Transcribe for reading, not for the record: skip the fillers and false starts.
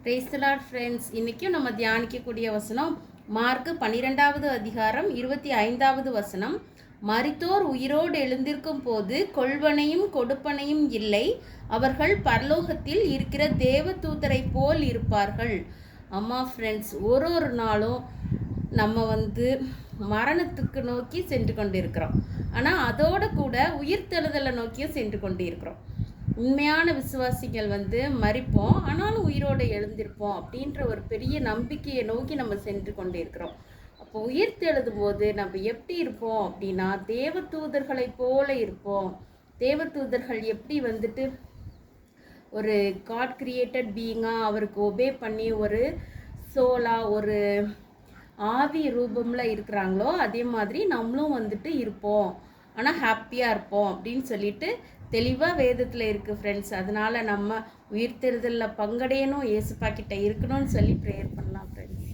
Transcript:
Praise the Lord friends. இன்றைக்கும் நம்ம தியானிக்கக்கூடிய வசனம் மார்க்கு 12வது அதிகாரம் 25வது வசனம். மரித்தோர் உயிரோடு எழுந்திருக்கும் போது கொள்வனையும் கொடுப்பனையும் இல்லை, அவர்கள் பரலோகத்தில் இருக்கிற தேவதூதரை போல் இருப்பார்கள். அம்மா ஃப்ரெண்ட்ஸ், ஒரு நாளும் நம்ம மரணத்துக்கு நோக்கி சென்று கொண்டு இருக்கிறோம். ஆனால் அதோட கூட உயிர்த்தெழுதலை நோக்கியும் சென்று கொண்டு இருக்கிறோம். உண்மையான விசுவாசிகள் மரிப்போம், ஆனாலும் உயிரோடு எழுந்திருப்போம் அப்படின்ற ஒரு பெரிய நம்பிக்கையை நோக்கி நம்ம சென்று கொண்டு இருக்கிறோம். அப்போ உயிர்த்தெழுதும் போது நம்ம எப்படி இருப்போம் அப்படின்னா, தேவதூதர்களை போல இருப்போம். தேவதூதர்கள் எப்படி ஒரு காட் கிரியேட்டட் பீயிங்காக அவருக்கு ஒபே பண்ணி ஒரு சோலா ஒரு ஆவி ரூபமில் இருக்கிறாங்களோ, அதே மாதிரி நம்மளும் இருப்போம். ஆனால் ஹாப்பியாக இருப்போம் அப்படின்னு சொல்லிட்டு தெளிவாக வேதத்தில் இருக்குது ஃப்ரெண்ட்ஸ். அதனால் நம்ம உயிர்த்தெழுதலில் பங்கடையணும், இயேசுப்பா கிட்ட இருக்கணும்னு சொல்லி ப்ரேயர் பண்ணலாம் ஃப்ரெண்ட்ஸ்.